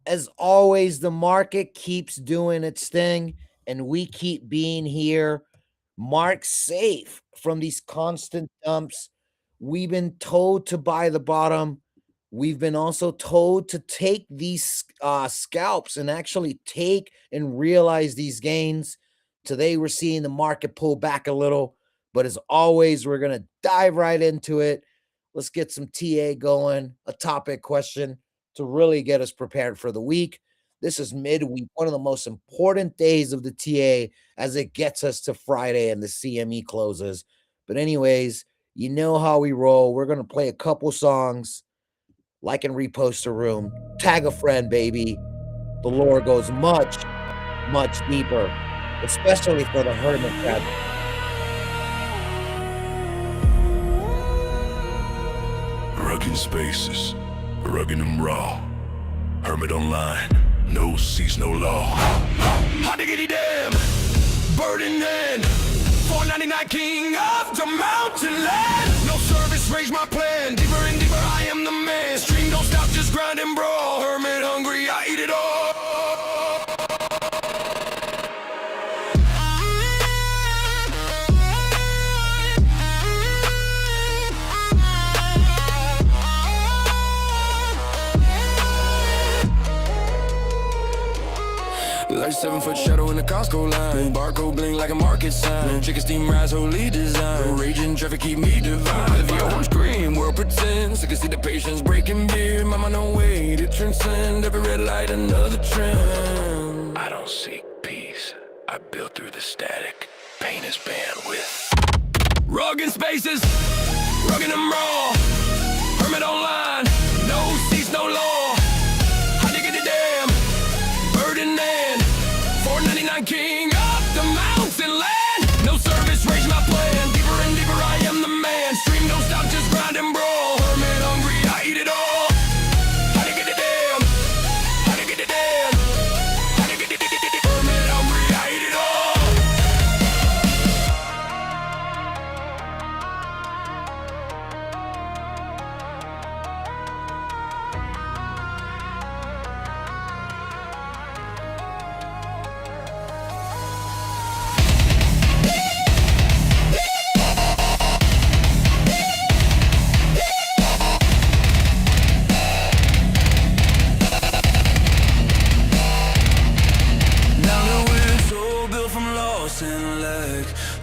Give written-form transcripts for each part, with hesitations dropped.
As always, the market keeps doing its thing, and we keep being here marked safe from these constant dumps. We've been told to buy the bottom. We've been also told to take these scalps and actually take and realize these gains. Today, we're seeing the market pull back a little, but as always, we're going to dive right into it. Let's get some TA going, a topic question to really get us prepared for the week. This is midweek, one of the most important days of the TA as it gets us to Friday and the CME closes. But, anyways, you know how we roll. We're going to play a couple songs, like and repost a room, tag a friend, baby. The lore goes much, much deeper, especially for the hermit crab. Rugged spaces, rugged and raw. Hermit online, no seats, no law. Hot diggity damn, burden in. 499 king of the mountain land. No service, rage my plan. Deeper and deeper, I am the man. Stream don't stop, just grind and brawl. Hermit hungry, I eat it all. Like 7-foot shadow in the Costco line. Barcode bling like a market sign. Chicken steam rise, holy design. Raging traffic keep me divine. The orange green world pretends. I can see the patience breaking beer. Mama, no way to transcend. Every red light, another trend. I don't seek peace. I build through the static. Pain is bandwidth. Rugged spaces, rugged and raw. Hermit online, no seats, no law. I dig it damn, burden in. 499 king of the mountain land. No service, rage my plan. Deeper and deeper, I am the man. Stream don't stop, just grind and brawl. Hermit hungry, I eat it all. How to get it damn, how to get it damn, how to get it damn. Hermit hungry, I eat it all.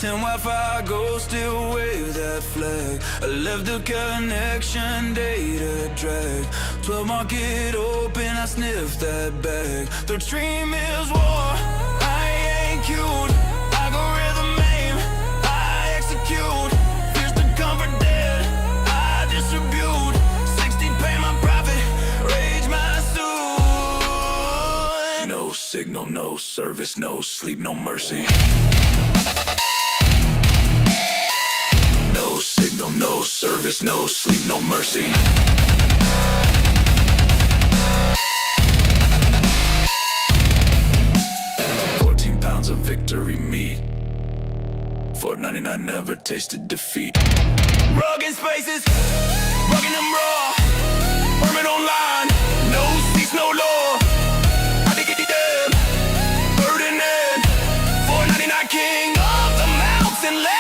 Wi-Fi go still wave that flag. I left the connection data drag. 12 market open, I sniff that bag. Third stream is war, I ain't cute. Algorithm aim, I execute. Fears to comfort dead, I distribute. 16 pay my profit, rage my suit. No signal, no service, no sleep, no mercy. No signal, no service, no sleep, no mercy. £14 of victory meat. $4.99 never tasted defeat. Rugged spaces, rugged and raw. Hermit online, no seats, no law. I think it damn, burden in. 499 king of the mountain land.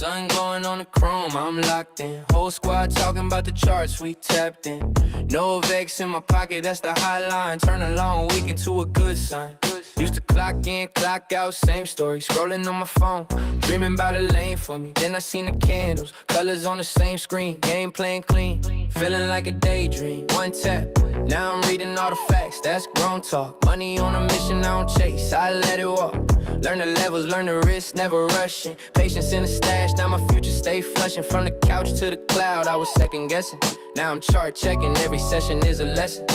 Sun glowing on the chrome, I'm locked in. Whole squad talking about the charts, we tapped in. Novex in my pocket, that's the hotline. Turn a long week into a good sign. Used to clock in, clock out, same story. Scrolling on my phone, dreaming about a lane for me. Then I seen the candles, colors on the same screen. Game playing clean, feeling like a daydream. One tap, now I'm reading all the facts, that's grown talk. Money on a mission, I don't chase, I let it walk. Learn the levels, learn the risk, never rushing. Patience in the stash, now my future stay flushing. From the couch to the cloud, I was second guessing. Now I'm chart checking, every session is a lesson.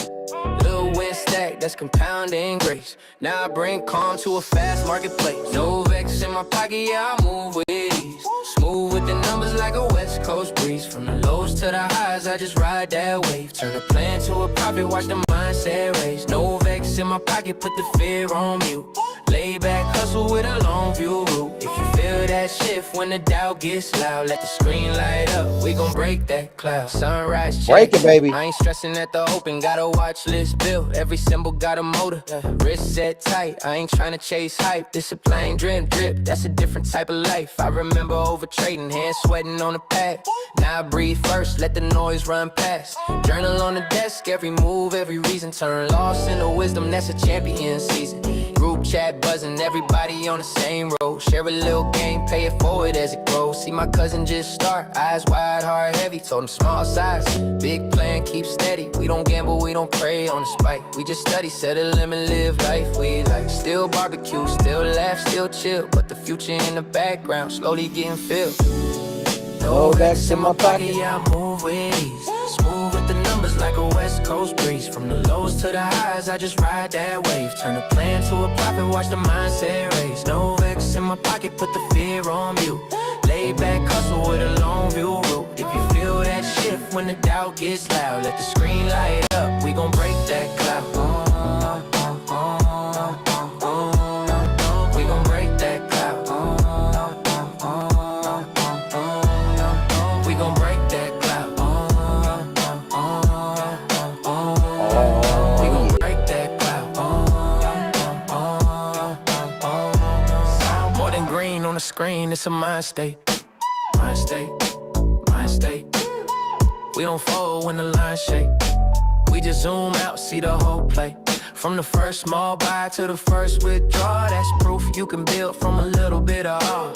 Little win stack, that's compounding grace. Now I bring calm to a fast marketplace. Novex in my pocket, yeah, I move with ease. Smooth with the numbers like a West Coast breeze. From the lows to the highs, I just ride that wave. Turn a plan to a profit, watch the mindset raise. Novex in my pocket, put the fear on mute. Lay back, hustle with a long view route. If you feel that shift when the doubt gets loud, let the screen light up, we gon' break that cloud. Sunrise check, Break it, baby. I ain't stressing at the open, got a watch list built. Every symbol got a motor, wrist set tight. I ain't tryna chase hype, this a plain drip drip. That's a different type of life. I remember over trading, hands sweating on the pad. Now I breathe first, let the noise run past. Journal on the desk, every move, every reason. Turn loss into wisdom, that's a champion season. Group chat buzzing, everybody on the same road. Share a little game, pay it forward as it grows. See my cousin just start, eyes wide, heart heavy. Told him small size, big plan, keep steady. We don't gamble, we don't prey on the spike. We just study, set a limit, live life we like. Still barbecue, still laugh, still chill. But the future in the background, slowly getting filled. Novex in my pocket, yeah, I move with ease. Smooth with the numbers like a West Coast breeze. From the lows to the highs, I just ride that wave. Turn a plan to a profit, watch the mindset raise. Novex in my pocket, put the fear on mute. Lay back, hustle with a long view route. If you feel that shift when the doubt gets loud, let the screen light up, we gon' break that cloud. We gon' break that cloud. We gon' break that cloud. We gon' break that cloud. More than green on the screen, it's a mind state. Mind state, mind state. We don't fold when the line shake. We just zoom out, see the whole play. From the first small buy to the first withdrawal, that's proof you can build from a little bit of all.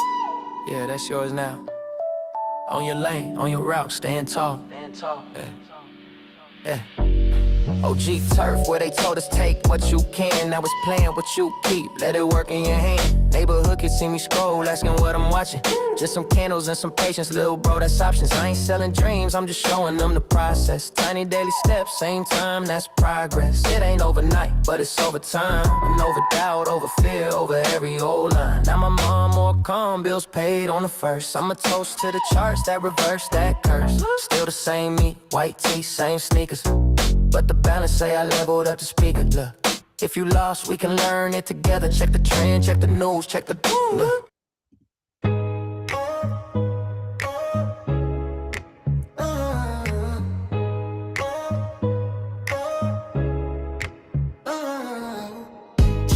Yeah, that's yours now. On your lane, on your route, stand tall. Yeah. OG turf, where they told us take what you can. Now it's playing what you keep, let it work in your hand. Neighborhood can see me scroll, asking what I'm watching. Just some candles and some patience, little bro, that's options. I ain't selling dreams, I'm just showing them the process. Tiny daily steps, same time, that's progress. It ain't overnight, but it's over time. And over doubt, over fear, over every old line. Now my mom more calm, bills paid on the first. I'm a toast to the charts that reverse that curse. Still the same me, white tee, same sneakers. But the balance say I leveled up the speaker. Look, if you lost, we can learn it together. Check the trend, check the news, check the look.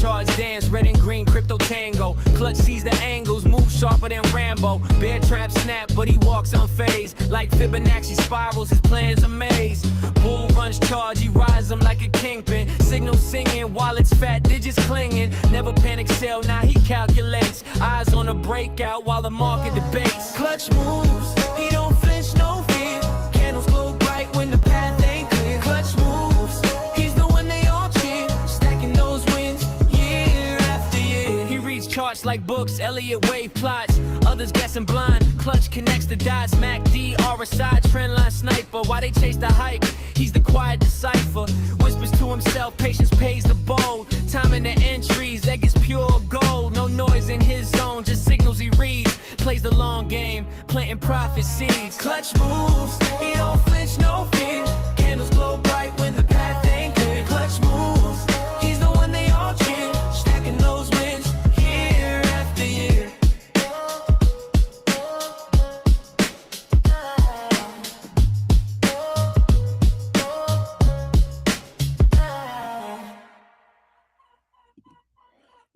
Charge dance, red and green, crypto tango. Clutch sees the angles, move sharper than Rambo. Bear trap snap, but he walks unfazed. Like Fibonacci spirals, his plans a maze. Bull runs charge, he rides them like a kingpin. Signal singing, wallets fat, digits clinging. Never panic sell, now he calculates. Eyes on a breakout while the market debates. Clutch moves, he don't flinch, no fear. Candles glow bright when the path ain't clear. Clutch moves, he's the one they all cheer. Stacking those wins year after year. He reads charts like books, Elliott Wave plots. Others guessing blind, Clutch connects the dots. MACD, RSI, trendline sniper. Why they chase the hype? He's the quiet decipher. Whispers to himself, patience pays the bold. Timing the entries, that gets pure gold. No noise in his zone, just signals he reads. Plays the long game, planting profit seeds. Clutch moves, he don't flinch, no fear. Candles glow bright when the path ain't clear. Clutch moves, he's the one they all cheer. Stacking those wins year after year.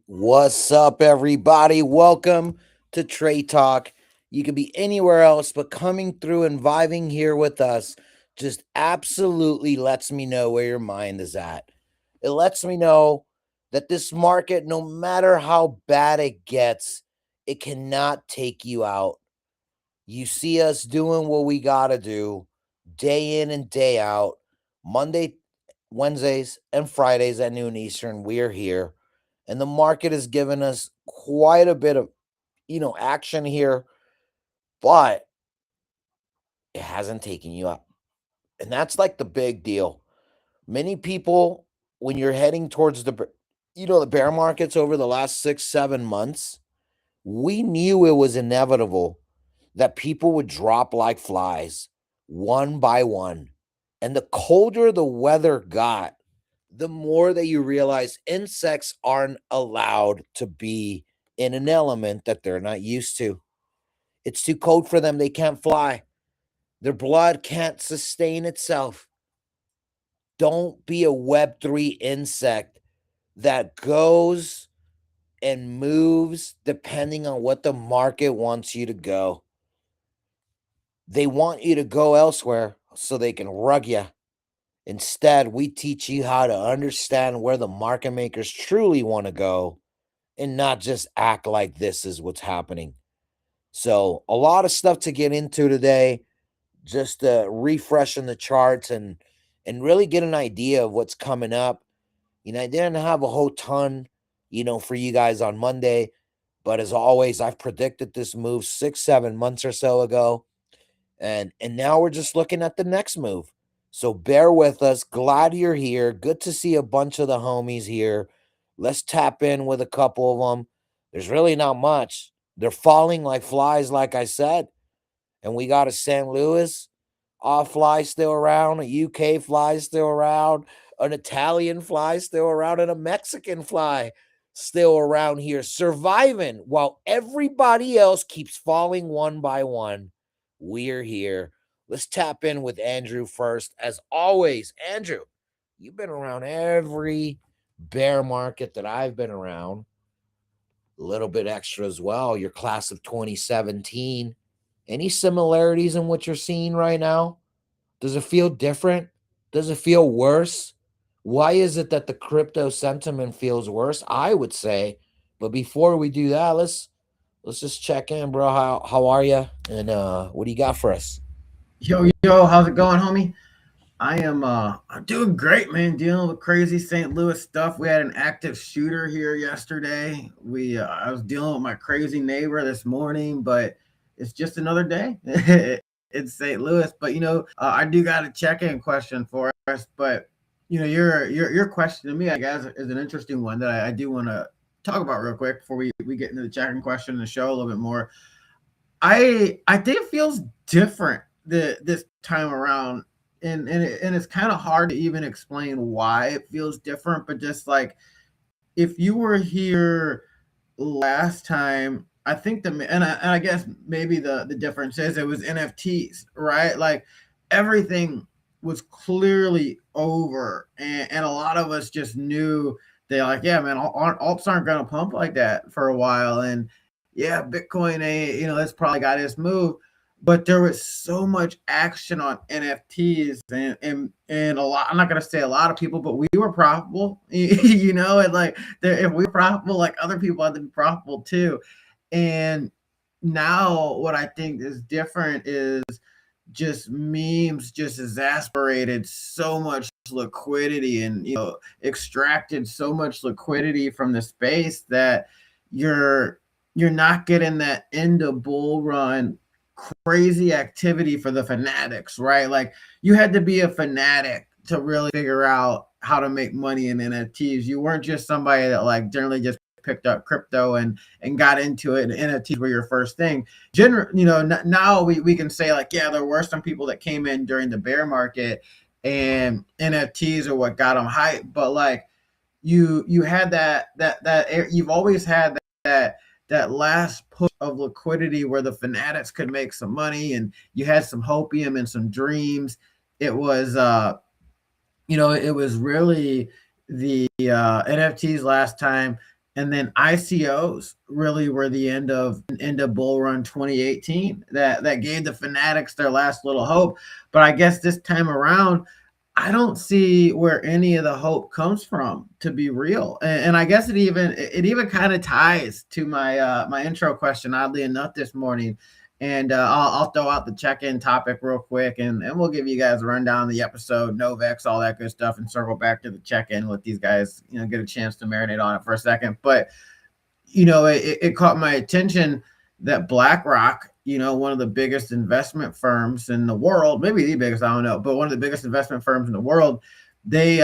What's up, everybody? Welcome to Trade Talk. You could be anywhere else, but coming through and vibing here with us just absolutely lets me know where your mind is at. It lets me know that this market, no matter how bad it gets, it cannot take you out. You see us doing what we got to do day in and day out. Monday, Wednesdays, and Fridays at noon Eastern, we're here. And the market has given us quite a bit of, action here, but it hasn't taken you up. And that's like the big deal. Many people, when you're heading towards the bear markets over the last 6, 7 months, we knew it was inevitable that people would drop like flies one by one. And the colder the weather got, the more that you realize insects aren't allowed to be in an element that they're not used to. It's too cold for them. They can't fly. Their blood can't sustain itself. Don't be a Web3 insect that goes and moves depending on what the market wants you to go. They want you to go elsewhere so they can rug you. Instead, we teach you how to understand where the market makers truly want to go and not just act like this is what's happening. So, a lot of stuff to get into today, just refreshing the charts and really get an idea of what's coming up. I didn't have a whole ton, for you guys on Monday, but as always, I've predicted this move 6, 7 months or so ago, and now we're just looking at the next move. So bear with us. Glad you're here. Good to see a bunch of the homies here. Let's tap in with a couple of them. There's really not much. They're falling like flies, like I said. And we got a St. Louis fly still around, a UK fly still around, an Italian fly still around, and a Mexican fly still around here, surviving while everybody else keeps falling one by one. We're here. Let's tap in with Andrew first. As always, Andrew, you've been around every bear market that I've been around, a little bit extra as well. Your class of 2017. Any similarities in what you're seeing right now? Does it feel different? Does it feel worse? Why is it that the crypto sentiment feels worse? I would say. But before we do that, let's just check in, bro. How are you? And what do you got for us? Yo, how's it going, homie? I'm doing great, man. Dealing with crazy St. Louis stuff. We had an active shooter here yesterday. We I was dealing with my crazy neighbor this morning, but it's just another day. It's St. Louis, but I do got a check-in question for us. But your question to me, I guess, is an interesting one that I do want to talk about real quick before we get into the check-in question and the show a little bit more. I think it feels different this time around, and it's kind of hard to even explain why it feels different. But just like if you were here last time, I think and I guess maybe the difference is it was NFTs, right? Like everything was clearly over, and a lot of us just knew they're like, yeah, man, alts aren't gonna pump like that for a while, and yeah, Bitcoin, that's probably got its move. But there was so much action on NFTs, and a lot. I'm not gonna say a lot of people, but we were profitable, and like if we were profitable, like other people had to be profitable too. And now what I think is different is just memes just exasperated so much liquidity and extracted so much liquidity from the space that you're you're not getting that end of bull run crazy activity for the fanatics, right? Like you had to be a fanatic to really figure out how to make money in NFTs. You weren't just somebody that like generally just picked up crypto and got into it, and NFTs were your first thing. Now we can say like, yeah, there were some people that came in during the bear market and NFTs are what got them hype, but like you had that you've always had that last push of liquidity where the fanatics could make some money, and you had some hopium and some dreams. It was it was really the NFTs last time, and then ICOs really were the end of bull run 2018. That gave the fanatics their last little hope. But I guess this time around, I don't see where any of the hope comes from, to be real. And I guess it even kind of ties to my intro question, oddly enough, this morning. And I'll throw out the check-in topic real quick, and we'll give you guys a rundown of the episode, Novex, all that good stuff, and circle back to the check-in. Let these guys, get a chance to marinate on it for a second. But it caught my attention that BlackRock, one of the biggest investment firms in the world, maybe the biggest, I don't know, but one of the biggest investment firms in the world, they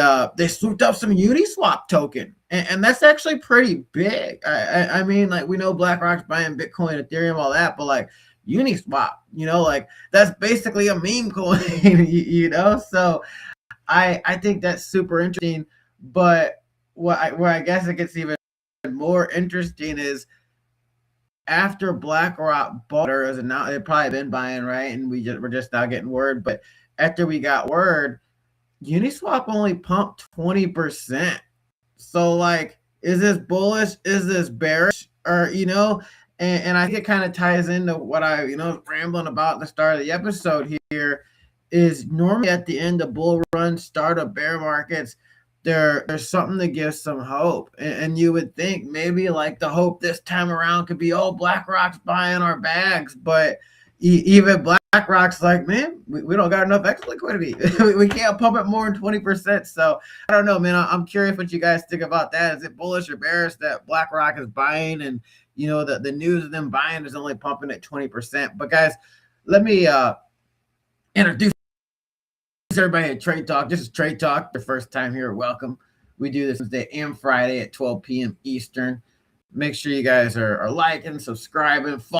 swooped up some Uniswap token, and that's actually pretty big. I mean, like, we know BlackRock's buying Bitcoin, Ethereum, all that, but like Uniswap, like that's basically a meme coin, So I think that's super interesting. But where I guess it gets even more interesting is after BlackRock bought, or as now they've probably been buying, right? And we're just now getting word. But after we got word, Uniswap only pumped 20%. So like, is this bullish? Is this bearish? Or and I think it kind of ties into what I rambling about at the start of the episode here. Is normally at the end of bull run, start of bear markets, there's something that gives some hope. And you would think maybe like the hope this time around could be, oh, BlackRock's buying our bags. But even BlackRock's like, man, we don't got enough extra liquidity. We can't pump it more than 20%. So I don't know, man. I'm curious what you guys think about that. Is it bullish or bearish that BlackRock is buying, and the news of them buying is only pumping at 20%? But guys, let me introduce everybody at Trade Talk. This is Trade Talk. Your first time here, welcome. We do this Wednesday and Friday at 12 p.m. Eastern. Make sure you guys are liking, subscribing,